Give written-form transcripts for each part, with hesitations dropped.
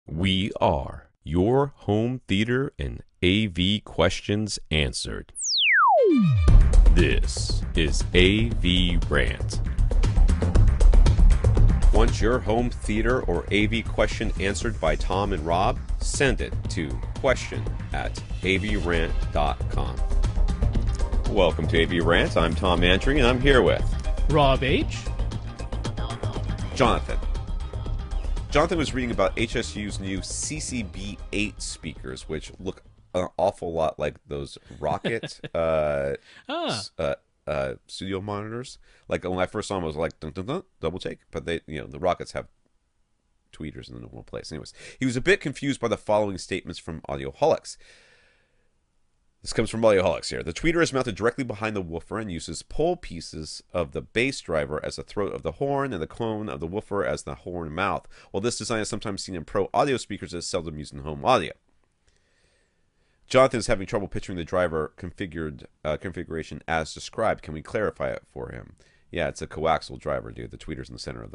We are your home theater and AV questions answered. This is AVRant. Want your home theater or AV question answered by Tom and Rob? Send it to question@avrant.com. Welcome to AVRant. I'm Tom Andry, and I'm here with Rob H. Jonathan. Jonathan was reading about HSU's new CCB-8 speakers, which look an awful lot like those Rocket studio monitors. Like when I first saw them, I was like, dun, dun, dun, double take. But they, the Rockets have tweeters in the normal place. Anyways, he was a bit confused by the following statements from Audioholics. This comes from Audioholics here. The tweeter is mounted directly behind the woofer and uses pole pieces of the bass driver as the throat of the horn and the cone of the woofer as the horn mouth. While this design is sometimes seen in pro audio speakers, it is seldom used in home audio. Jonathan is having trouble picturing the driver configuration as described. Can we clarify it for him? Yeah, it's a coaxial driver, dude. The tweeter's in the center of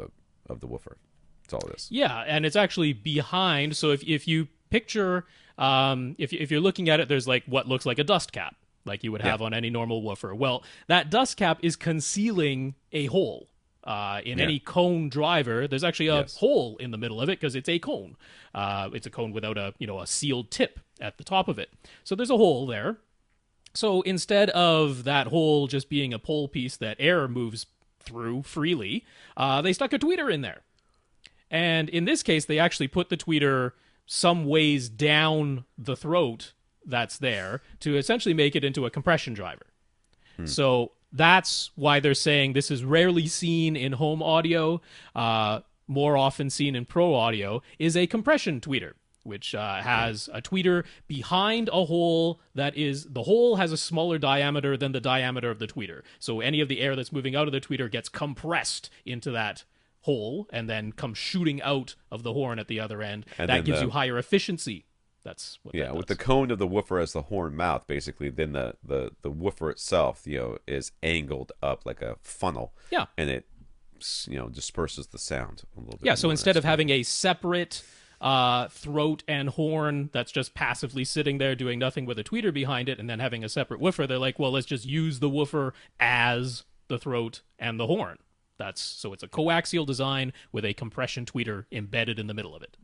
the woofer. That's all it is. Yeah, and it's actually behind. So if you picture, if you're looking at it, there's like what looks like a dust cap, like you would have on any normal woofer. Well, that dust cap is concealing a hole. In any cone driver, there's actually a hole in the middle of it because it's a cone. It's a cone without a sealed tip at the top of it. So there's a hole there. So instead of that hole just being a pole piece that air moves through freely, they stuck a tweeter in there. And in this case, they actually put the tweeter some ways down the throat that's there to essentially make it into a compression driver. So that's why they're saying this is rarely seen in home audio, more often seen in pro audio, is a compression tweeter, which has a tweeter behind a hole the hole has a smaller diameter than the diameter of the tweeter. So any of the air that's moving out of the tweeter gets compressed into that hole and then comes shooting out of the horn at the other end. And that gives you higher efficiency. That's what that does. With the cone of the woofer as the horn mouth, basically, then the woofer itself, is angled up like a funnel. Yeah. And it, disperses the sound a little bit. Yeah, so instead of having a separate throat and horn that's just passively sitting there doing nothing with a tweeter behind it and then having a separate woofer, they're like, well, let's just use the woofer as the throat and the horn. So it's a coaxial design with a compression tweeter embedded in the middle of it.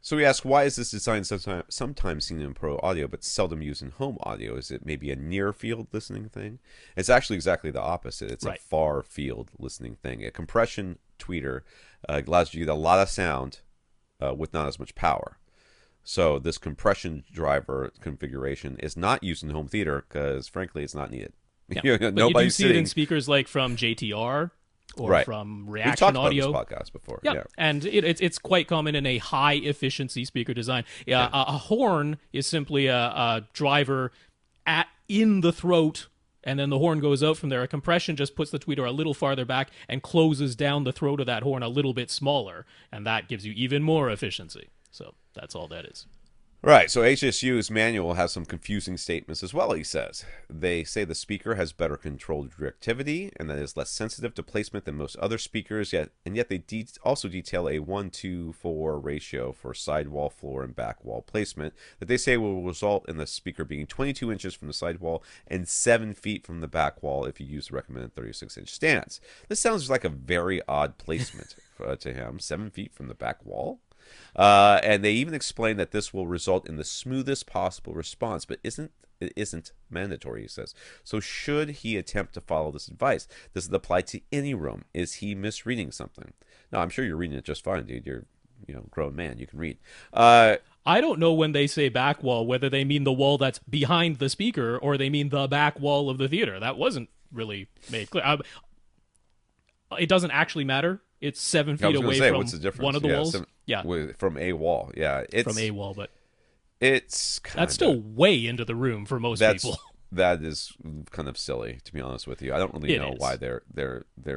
So we ask, why is this design sometimes seen in pro audio but seldom used in home audio? Is it maybe a near field listening thing? It's actually exactly the opposite. It's a far field listening thing. A compression tweeter allows you to get a lot of sound with not as much power. So this compression driver configuration is not used in home theater because, frankly, it's not needed. Yeah. But you do see it in speakers like from JTR. Or from Reaction Audio. We've talked about this podcast before. Yeah. And it's quite common in a high-efficiency speaker design. A horn is simply a driver in the throat, and then the horn goes out from there. A compression just puts the tweeter a little farther back and closes down the throat of that horn a little bit smaller, and that gives you even more efficiency. So that's all that is. Right, so HSU's manual has some confusing statements as well, he says. They say the speaker has better controlled directivity and that it is less sensitive to placement than most other speakers, yet they also detail a 1:4 ratio for sidewall, floor, and back wall placement that they say will result in the speaker being 22 inches from the sidewall and 7 feet from the back wall if you use the recommended 36-inch stands. This sounds like a very odd placement to him, 7 feet from the back wall. And they even explain that this will result in the smoothest possible response, but it isn't mandatory, he says. So should he attempt to follow this advice? Does it apply to any room? Is he misreading something? No, I'm sure you're reading it just fine, dude. You're a grown man. You can read. I don't know when they say back wall, whether they mean the wall that's behind the speaker or they mean the back wall of the theater. That wasn't really made clear. It doesn't actually matter. It's 7 feet away from one of the walls. From a wall. Yeah, it's from a wall, but it's that's still way into the room for most people. That is kind of silly, to be honest with you. I don't really know why they're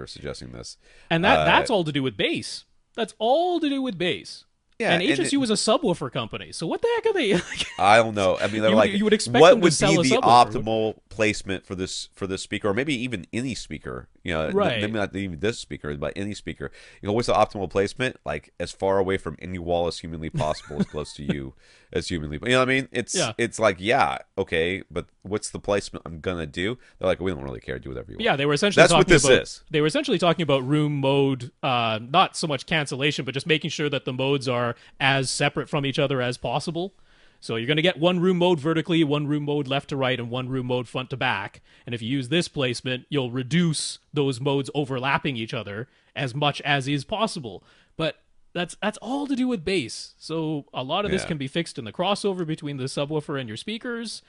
suggesting this. And that's all to do with bass. That's all to do with bass. Yeah, and HSU is a subwoofer company, so what the heck are they? I don't know. I mean, they're you would expect what them to would sell be the a subwoofer. optimal placement for this speaker, or maybe even any speaker? Right. maybe not even this speaker, but any speaker. What's the optimal placement? Like as far away from any wall as humanly possible, as close to you as humanly. You know what I mean? Yeah. It's like, yeah, okay, but what's the placement I'm gonna do? They're like, we don't really care. Do whatever you want. Yeah, they were essentially That's what talking this about, is. They were essentially talking about room mode, not so much cancellation, but just making sure that the modes are as separate from each other as possible. So you're going to get one room mode vertically, one room mode left to right, and one room mode front to back. And if you use this placement, you'll reduce those modes overlapping each other as much as is possible. But that's all to do with bass. So a lot of this Yeah. can be fixed in the crossover between the subwoofer and your speakers.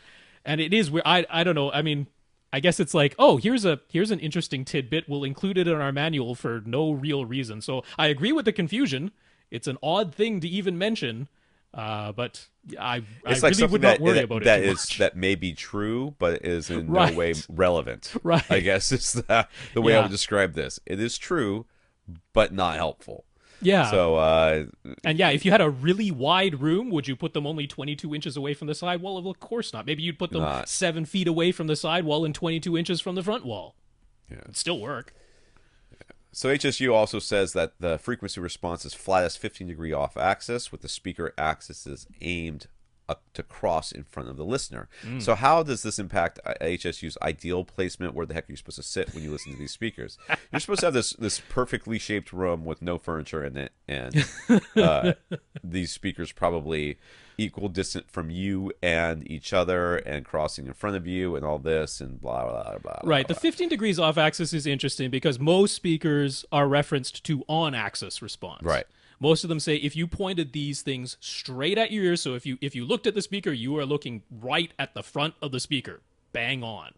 And it is where I don't know. I mean, I guess it's like, oh, here's an interesting tidbit. We'll include it in our manual for no real reason. So I agree with the confusion. It's an odd thing to even mention, but I It's like really would not worry about it too much. that may be true, but is in Right. no way relevant. Right. I guess is the way I Yeah. would describe this. It is true, but not helpful. Yeah. So And yeah, if you had a really wide room, would you put them only 22 inches away from the sidewall? Well, of course not. Maybe you'd put them Not. 7 feet away from the sidewall and 22 inches from the front wall. Yeah. It'd still work. So HSU also says that the frequency response is flattest 15-degree off axis, with the speaker axis aimed up to cross in front of the listener. So how does this impact HSU's ideal placement? Where the heck are you supposed to sit when you listen to these speakers? You're supposed to have this perfectly shaped room with no furniture in it, and these speakers probably equal distant from you and each other, and crossing in front of you, and all this, and blah blah blah blah. Right. blah. The 15 degrees off axis is interesting because most speakers are referenced to on axis response. Right. Most of them say if you pointed these things straight at your ears, so if you looked at the speaker, you are looking right at the front of the speaker, bang on.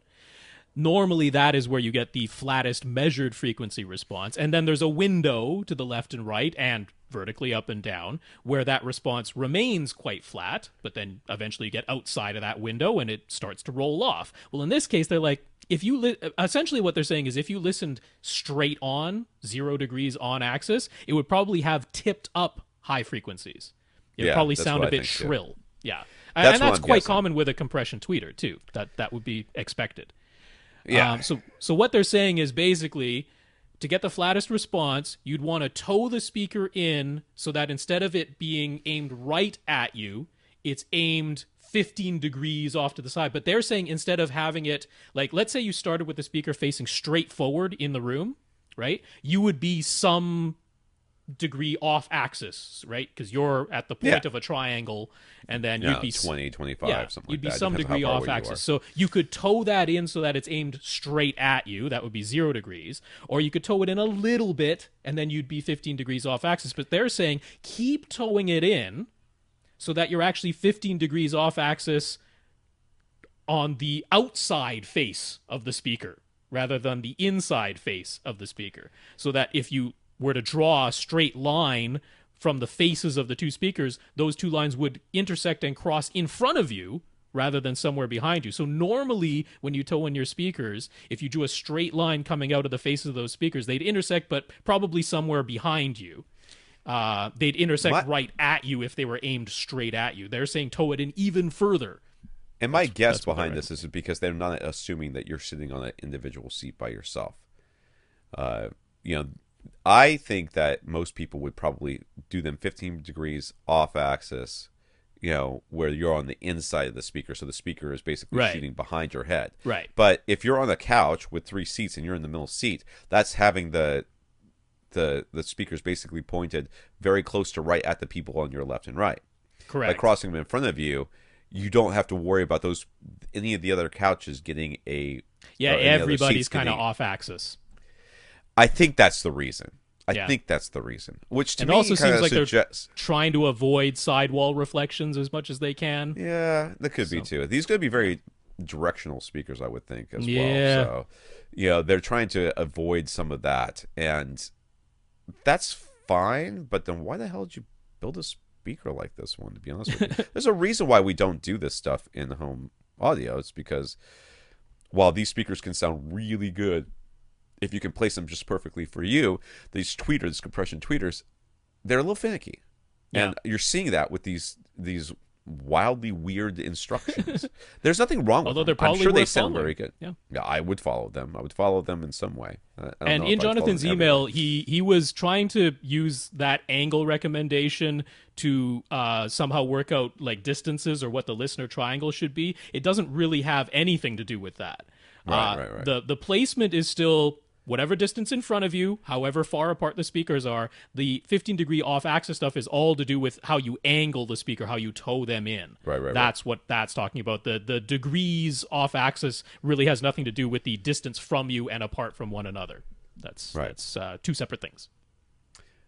Normally, that is where you get the flattest measured frequency response. And then there's a window to the left and right and vertically up and down where that response remains quite flat, but then eventually you get outside of that window and it starts to roll off. Well, in this case, they're like, essentially what they're saying is if you listened straight on, 0 degrees on axis, it would probably have tipped up high frequencies. It would Yeah, probably that's sound what a I bit think, too. shrill. Yeah. That's And what that's I'm quite guessing. common with a compression tweeter, too. That would be expected. Yeah. So what they're saying is basically to get the flattest response, you'd want to toe the speaker in so that instead of it being aimed right at you, it's aimed 15 degrees off to the side. But they're saying instead of having it, like, let's say you started with the speaker facing straight forward in the room, right? You would be some degree off axis, right? Because you're at the point Yeah. of a triangle, and then Yeah, you'd be 20, 25, yeah, something you'd like be that. some Depends how degree far off away you axis. are. So you could toe that in so that it's aimed straight at you. That would be 0 degrees. Or you could toe it in a little bit, and then you'd be 15 degrees off axis. But they're saying keep towing it in so that you're actually 15 degrees off axis on the outside face of the speaker rather than the inside face of the speaker. So that if you were to draw a straight line from the faces of the two speakers, those two lines would intersect and cross in front of you rather than somewhere behind you. So normally when you toe in your speakers, if you drew a straight line coming out of the faces of those speakers, they'd intersect, but probably somewhere behind you. They'd intersect right at you if they were aimed straight at you. They're saying toe it in even further. And my guess that's what behind they're this is because they're not assuming that you're sitting on an individual seat by yourself. I think that most people would probably do them 15 degrees off axis, where you're on the inside of the speaker. So the speaker is basically Right. shooting behind your head. Right. But if you're on a couch with 3 seats and you're in the middle seat, that's having the speakers basically pointed very close to right at the people on your left and right. Correct. By crossing them in front of you, you don't have to worry about any of the other couches getting a Yeah, or any other everybody's seats kind of getting- off axis. I think that's the reason. Yeah. I think that's the reason. Which to And me it also kind seems of like suggests. they're trying to avoid sidewall reflections as much as they can. Yeah, that could be too. These could be very directional speakers, I would think, as Yeah. well. So, they're trying to avoid some of that, and that's fine. But then, why the hell did you build a speaker like this one? To be honest with you, there's a reason why we don't do this stuff in home audio. It's because while these speakers can sound really good, if you can place them just perfectly for you, these compression tweeters, they're a little finicky. Yeah. And you're seeing that with these wildly weird instructions. There's nothing wrong with Although they're them. I'm probably sure they worth sound following. very good. Yeah. Yeah, I would follow them. I would follow them in some way. I don't And know in if I'd follow Jonathan's them email, everywhere. he was trying to use that angle recommendation to somehow work out like distances or what the listener triangle should be. It doesn't really have anything to do with that. Right. The placement is still whatever distance in front of you, however far apart the speakers are. The 15-degree off-axis stuff is all to do with how you angle the speaker, how you toe them in. Right. That's what that's talking about. The degrees off-axis really has nothing to do with the distance from you and apart from one another. That's two separate things.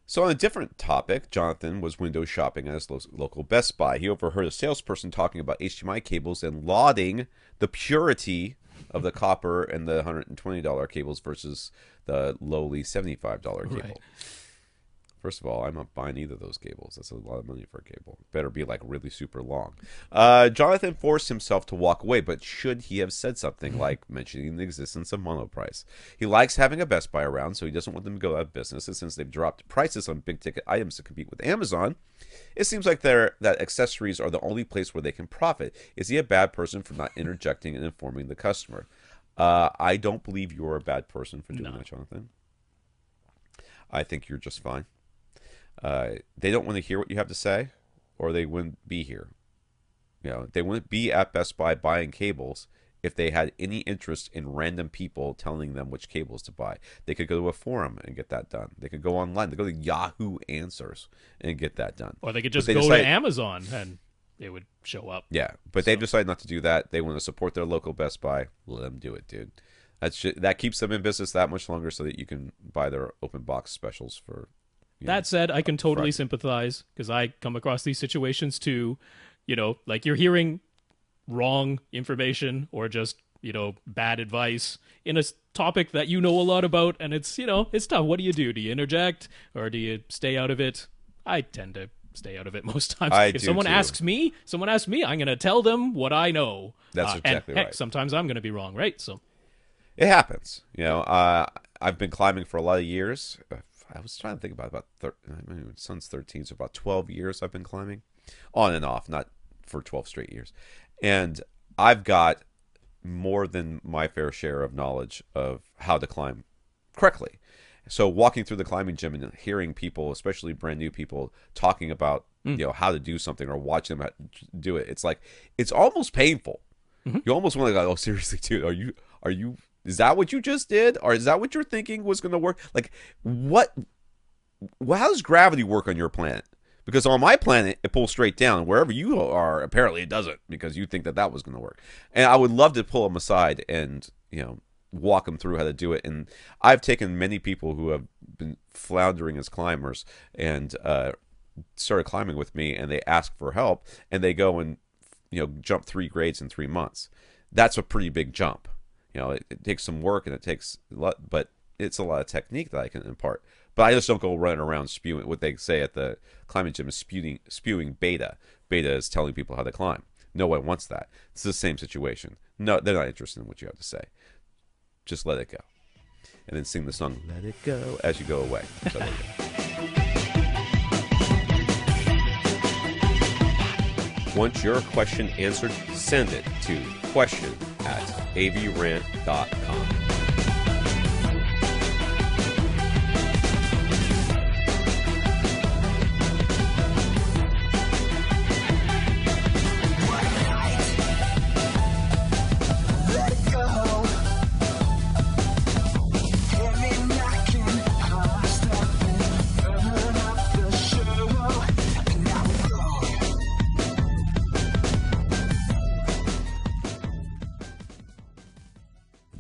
So on a different topic, Jonathan was window shopping at his local Best Buy. He overheard a salesperson talking about HDMI cables and lauding the purity of the copper and the $120 cables versus the lowly $75 cable. Right. First of all, I'm not buying either of those cables. That's a lot of money for a cable. Better be like really super long. Jonathan forced himself to walk away, but should he have said something like mentioning the existence of monoprice? He likes having a Best Buy around, so he doesn't want them to go out of business. And since they've dropped prices on big ticket items to compete with Amazon, it seems like that accessories are the only place where they can profit. Is he a bad person for not interjecting and informing the customer? I don't believe you're a bad person for doing that, Jonathan. I think you're just fine. They don't want to hear what you have to say, or they wouldn't be here. They wouldn't be at Best Buy buying cables if they had any interest in random people telling them which cables to buy. They could go to a forum and get that done. They could go online. They go to Yahoo Answers and get that done. Or they could just go to Amazon and it would show up. Yeah, but they've decided not to do that. They want to support their local Best Buy. Let them do it, dude. That keeps them in business that much longer so that you can buy their open box specials for... That said, I can totally sympathize because I come across these situations too. Like you're hearing wrong information or just, bad advice in a topic that you know a lot about, and it's tough. What do you do? Do you interject or do you stay out of it? I tend to stay out of it most times. If someone asks me, I'm going to tell them what I know. That's exactly right. Heck, sometimes I'm going to be wrong, right? So it happens. I've been climbing for a lot of years. I was trying to think about my son's 13, so about 12 years I've been climbing. On and off, not for 12 straight years. And I've got more than my fair share of knowledge of how to climb correctly. So walking through the climbing gym and hearing people, especially brand new people, talking about how to do something or watching them do it, it's like it's almost painful. Mm-hmm. You almost want to go, oh, seriously, dude, are you is that what you just did? Or is that what you're thinking was going to work? Like, how does gravity work on your planet? Because on my planet, it pulls straight down. Wherever you are, apparently it doesn't because you think that was going to work. And I would love to pull them aside and, walk them through how to do it. And I've taken many people who have been floundering as climbers and started climbing with me, and they ask for help, and they go and, jump 3 grades in 3 months. That's a pretty big jump. It takes some work and it takes a lot, but it's a lot of technique that I can impart. But I just don't go running around spewing what they say at the climbing gym is spewing beta. Beta is telling people how to climb. No one wants that. It's the same situation. No, they're not interested in what you have to say. Just let it go. And then sing the song, Let It Go, as you go away. So there you go. Want your question answered? Send it to question@avrant.com.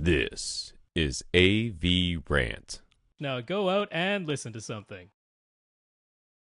This is AVRant. Now go out and listen to something.